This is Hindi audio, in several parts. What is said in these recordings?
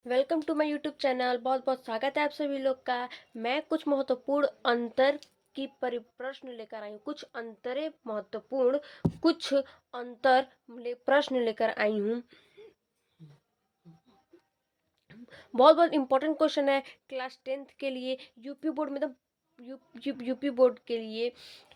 Welcome to my YouTube channel. बहुत बहुत स्वागत है आप सभी लोग का। मैं कुछ महत्वपूर्ण अंतर की परिप्रश्न लेकर आई हूँ। कुछ प्रश्न लेकर आई हूँ। बहुत बहुत इंपॉर्टेंट क्वेश्चन है क्लास 10th के लिए, यूपी बोर्ड में। यूपी बोर्ड के लिए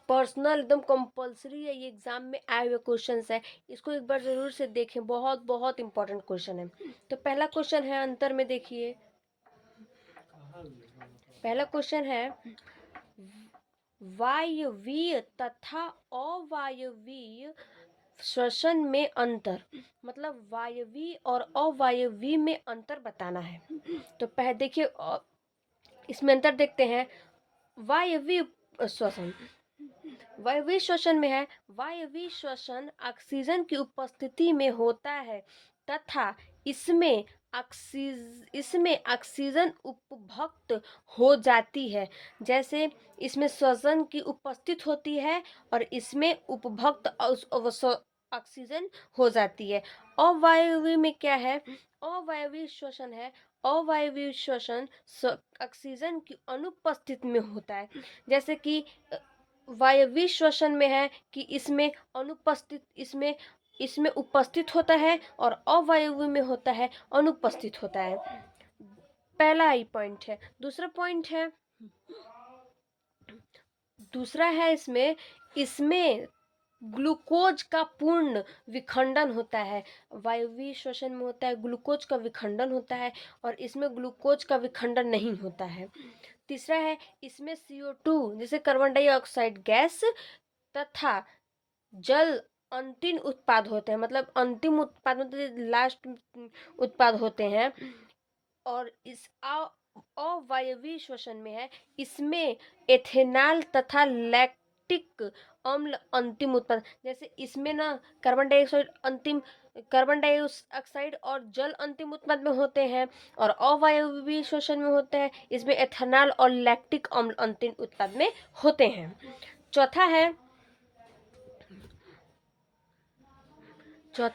पर्सनल एकदम कंपलसरी है, ये एग्जाम में आए हुए क्वेश्चंस है। इसको एक बार जरूर से देखें, बहुत बहुत इंपॉर्टेंट क्वेश्चन है। तो पहला क्वेश्चन है अंतर में, देखिए। पहला क्वेश्चन है वायवीय तथा अवायवीय श्वसन में अंतर, मतलब वायवीय और अवायवीय में अंतर बताना है। तो पहले देखिए, इसमें अंतर देखते हैं। वायवीय श्वसन, वायवीय श्वसन में है, वायवीय श्वसन ऑक्सीजन की उपस्थिति में होता है तथा इसमें ऑक्सीजन उपभोक्त हो जाती है। जैसे इसमें श्वसन की उपस्थित होती है और इसमें उपभोक्त ऑक्सीजन हो जाती है। अवायवीय में क्या है? अवायवीय श्वसन है, अवायवीय श्वसन ऑक्सीजन की अनुपस्थिति में होता है। जैसे कि वायवीय श्वसन में है कि इसमें उपस्थित होता है और अवायवीय में होता है अनुपस्थित होता है। पहला ही पॉइंट है। दूसरा है इसमें ग्लूकोज का पूर्ण विखंडन होता है। वायवीय श्वसन में होता है, ग्लूकोज का विखंडन होता है और इसमें ग्लूकोज का विखंडन नहीं होता है। तीसरा है, इसमें CO2 जैसे कार्बन डाइऑक्साइड गैस तथा जल अंतिम उत्पाद होते हैं, मतलब अंतिम उत्पाद मतलब लास्ट उत्पाद होते हैं। और इस अवायवीय श्वसन में है, इसमें एथेनॉल तथा लैक्टिक अम्ल अंतिम उत्पाद। जैसे इसमें ना कार्बन डाइऑक्साइड और जल अंतिम उत्पाद में होते हैं, और अवायवीय श्वसन में होते हैं, इसमें एथेनॉल और लैक्टिक अम्ल अंतिम उत्पाद में होते हैं। चौथा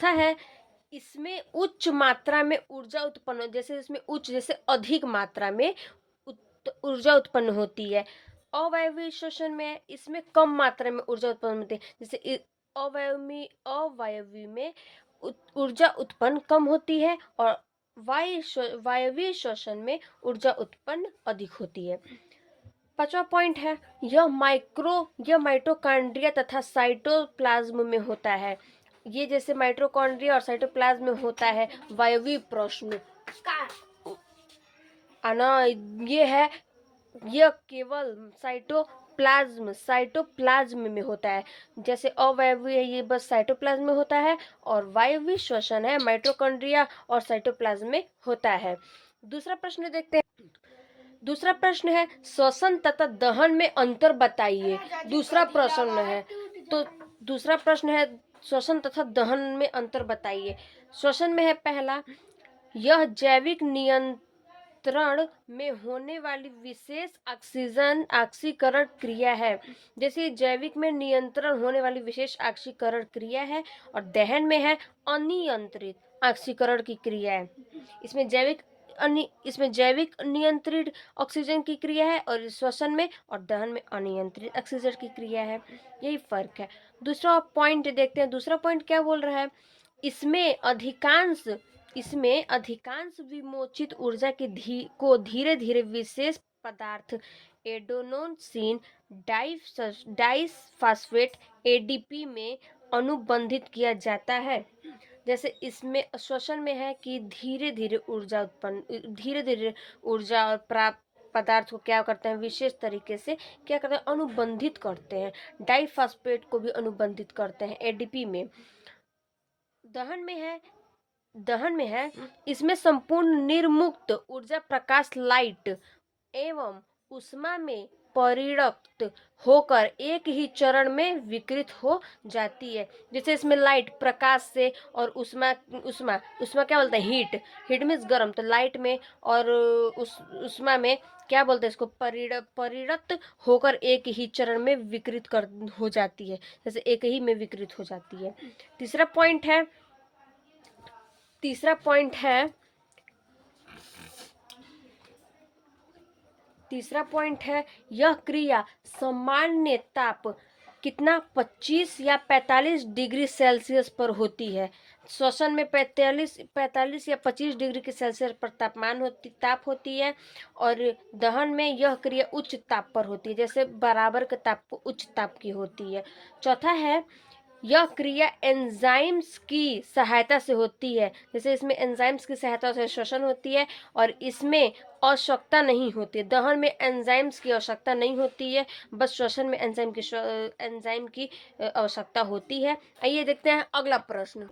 है, इसमें उच्च मात्रा में ऊर्जा उत्पन्न, जैसे इसमें उच्च जैसे अधिक मात्रा में ऊर्जा उत्पन्न होती है। अवायवीय श्वसन में इसमें कम मात्रा में ऊर्जा उत्पन्न होती है। जैसे अवायवीय में ऊर्जा उत्पन्न कम होती है और वायवीय श्वसन में ऊर्जा उत्पन्न अधिक होती है। पांचवा पॉइंट है, यह माइटोकॉन्ड्रिया तथा साइटोप्लाज्म में होता है। ये जैसे माइटोकॉन्ड्रिया और साइटोप्लाज्म में होता है वायवीय प्रश्न आना। यह केवल साइटोप्लाज्म में होता है। जैसे अवायवीय है, ये बस साइटोप्लाज्म में होता है, और वायवीय श्वसन है माइटोकॉन्ड्रिया और साइटोप्लाज्म में होता है। दूसरा प्रश्न देखते हैं। दूसरा प्रश्न है, श्वसन तथा दहन में अंतर बताइए। दूसरा प्रश्न है श्वसन तथा दहन में अंतर बताइए। श्वसन में है पहला, यह जैविक नियंत्रण में होने वाली विशेष ऑक्सीकरण क्रिया है। जैसे जैविक में नियंत्रण होने वाली विशेष ऑक्सीकरण क्रिया है, और दहन में है अनियंत्रित ऑक्सीकरण की क्रिया है। इसमें जैविक नियंत्रित ऑक्सीजन की क्रिया है, और श्वसन में और दहन में अनियंत्रित ऑक्सीजन की क्रिया है। यही फर्क है। दूसरा पॉइंट देखते हैं। दूसरा पॉइंट क्या बोल रहा है? इसमें अधिकांश विमोचित ऊर्जा को धीरे धीरे विशेष पदार्थ एडेनोसिन डाइफास्फेट ADP में अनुबंधित किया जाता है। जैसे इसमें श्वसन में है कि धीरे धीरे ऊर्जा और प्राप्त पदार्थ को क्या करते हैं, विशेष तरीके से क्या करते हैं, अनुबंधित करते हैं। डाइफास्फेट को भी अनुबंधित करते हैं ADP में। दहन में है, इसमें संपूर्ण निर्मुक्त ऊर्जा प्रकाश लाइट एवं उष्मा में परिणत होकर एक ही चरण में विकृत हो जाती है। जैसे इसमें लाइट प्रकाश से, और उष्मा क्या बोलते हैं, हीट मीन्स गर्म, तो लाइट में और उष्मा में क्या बोलते हैं इसको, परिणत होकर एक ही चरण में विकृत हो जाती है। जैसे एक ही में विकृत हो जाती है। तीसरा पॉइंट है तीसरा पॉइंट है, यह क्रिया सामान्य ताप कितना 25 या 45 डिग्री सेल्सियस पर होती है। श्वसन में 45 या 25 डिग्री के सेल्सियस पर ताप होती है, और दहन में यह क्रिया उच्च ताप पर होती है, जैसे बराबर के ताप उच्च ताप की होती है। चौथा है, यह क्रिया एंजाइम्स की सहायता से होती है, जैसे इसमें एंजाइम्स की सहायता से श्वसन होती है, और इसमें आवश्यकता नहीं होती। दहन में एंजाइम्स की आवश्यकता नहीं होती है, बस श्वसन में एंजाइम की आवश्यकता होती है। आइए देखते हैं अगला प्रश्न।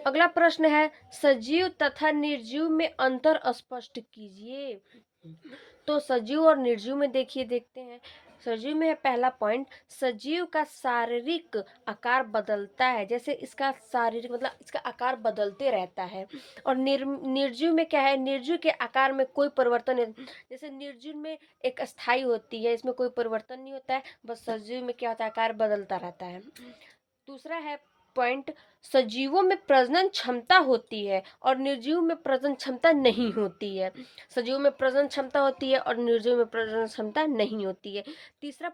अगला प्रश्न है, सजीव तथा निर्जीव में अंतर स्पष्ट कीजिए। तो सजीव और निर्जीव में देखते हैं। सजीव में है पहला पॉइंट, सजीव का शारीरिक आकार बदलता है, जैसे इसका शारीरिक मतलब इसका आकार बदलते रहता है। और निर्जीव में क्या है, निर्जीव के आकार में कोई परिवर्तन नहीं, जैसे निर्जीव में एक स्थायी होती है, इसमें कोई परिवर्तन नहीं होता है, बस सजीव में क्या होता है, आकार बदलता रहता है। दूसरा है पॉइंट, सजीवों में प्रजनन क्षमता होती है और निर्जीव में प्रजनन क्षमता नहीं होती है। सजीव में प्रजनन क्षमता होती है और निर्जीव में प्रजनन क्षमता नहीं होती है। तीसरा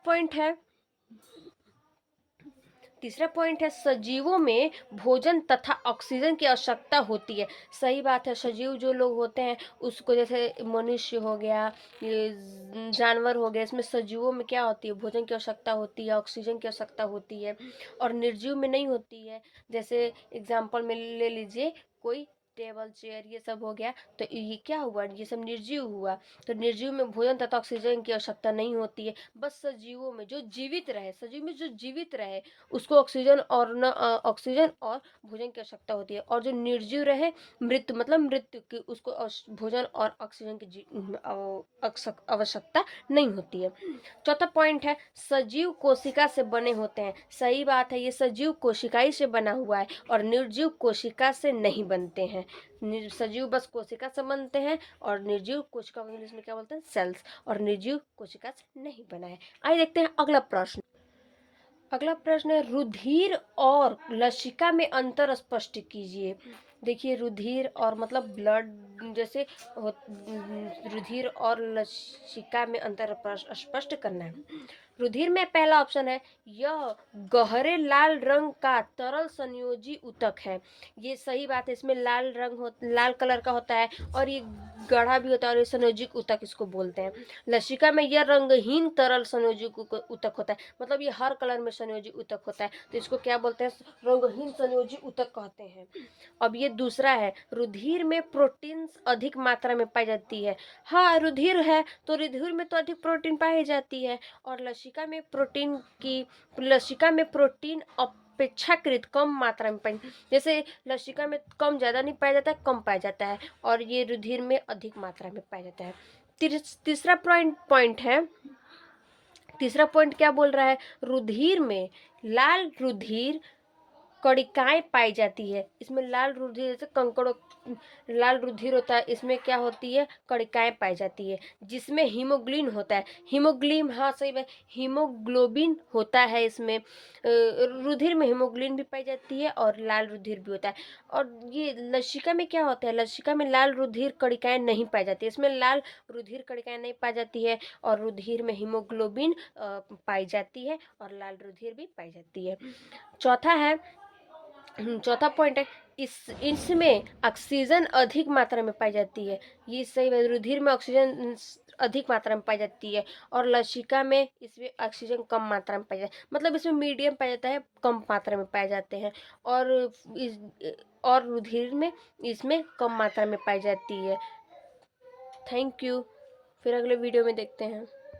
पॉइंट है, सजीवों में भोजन तथा ऑक्सीजन की आवश्यकता होती है। सही बात है, सजीव जो लोग होते हैं उसको, जैसे मनुष्य हो गया, ये जानवर हो गया, इसमें सजीवों में क्या होती है, भोजन की आवश्यकता होती है, ऑक्सीजन की आवश्यकता होती है, और निर्जीव में नहीं होती है। जैसे एग्जाम्पल में ले लीजिए, कोई टेबल चेयर ये सब हो गया, तो ये क्या हुआ, ये सब निर्जीव हुआ। तो निर्जीव में भोजन तथा ऑक्सीजन की आवश्यकता नहीं होती है, बस सजीवों में जो जीवित रहे, सजीव में जो जीवित रहे उसको ऑक्सीजन और भोजन की आवश्यकता होती है, और जो निर्जीव रहे, मृत्यु की, उसको भोजन और ऑक्सीजन की आवश्यकता नहीं होती है। चौथा पॉइंट है, सजीव कोशिका से बने होते हैं। सही बात है, ये सजीव कोशिकाई से बना हुआ है और निर्जीव कोशिका से नहीं बनते हैं। सजीव बस कोशिका से बनते हैं, और निर्जीव कोशिका को इंग्लिश में क्या बोलते हैं, सेल्स, और निर्जीव कोशिका से नहीं बना है। आइए देखते हैं अगला प्रश्न। अगला प्रश्न है, रुधिर और लसिका में अंतर स्पष्ट कीजिए। देखिए, रुधिर और मतलब ब्लड, जैसे रुधिर और लसिका में अंतर स्पष्ट करना है। रुधिर में पहला ऑप्शन है, यह गहरे लाल रंग का तरल संयोजी ऊतक है। ये सही बात है, इसमें लाल कलर का होता है, और ये गाढ़ा भी होता है, और ये संयोजिक ऊतक इसको बोलते हैं। लसिका में यह रंगहीन तरल संयोजिक ऊतक होता है, मतलब ये हर कलर में संयोजी ऊतक होता है, तो इसको क्या बोलते हैं, रंगहीन संयोजी ऊतक कहते हैं। अब ये दूसरा है, रुधिर में प्रोटीन अधिक मात्रा में पाई जाती है। हाँ, रुधिर है तो रुधिर में तो अधिक प्रोटीन पाई जाती है, और लसिका में प्रोटीन अपेक्षाकृत कम मात्रा में पाई, जैसे लसिका में कम ज़्यादा नहीं पाया जाता है, कम पाया जाता है, और ये रुधिर में अधिक मात्रा में पाया जाता है। तीसरा पॉइंट क्या बोल रहा है, रुधिर में लाल रुधिर कणिकाएं पाई जाती है। इसमें लाल रुधिर, जैसे कंकड़ों लाल रुधिर होता है, इसमें क्या होती है, कणिकाएं पाई जाती है, जिसमें हीमोग्लोबिन होता है। हाँ सही है, हीमोग्लोबिन होता है इसमें। रुधिर में हीमोग्लोबिन भी पाई जाती है और लाल रुधिर भी होता है। और ये लसिका में क्या होता है, लसिका में लाल रुधिर कणिकाएं नहीं पाई जाती है, इसमें लाल रुधिर कणिकाएं नहीं पाई जाती है, और रुधिर में हीमोग्लोबिन पाई जाती है, और लाल रुधिर भी पाई जाती है। चौथा पॉइंट है, इसमें ऑक्सीजन अधिक मात्रा में पाई जाती है। ये सही है, रुधिर में ऑक्सीजन अधिक मात्रा में पाई जाती है, और लसिका में इसमें ऑक्सीजन कम मात्रा में पाई जाती है, मतलब इसमें मीडियम पाया जाता है, कम मात्रा में पाए जाते हैं, और रुधिर में इसमें कम मात्रा में पाई जाती है। थैंक यू, फिर अगले वीडियो में देखते हैं।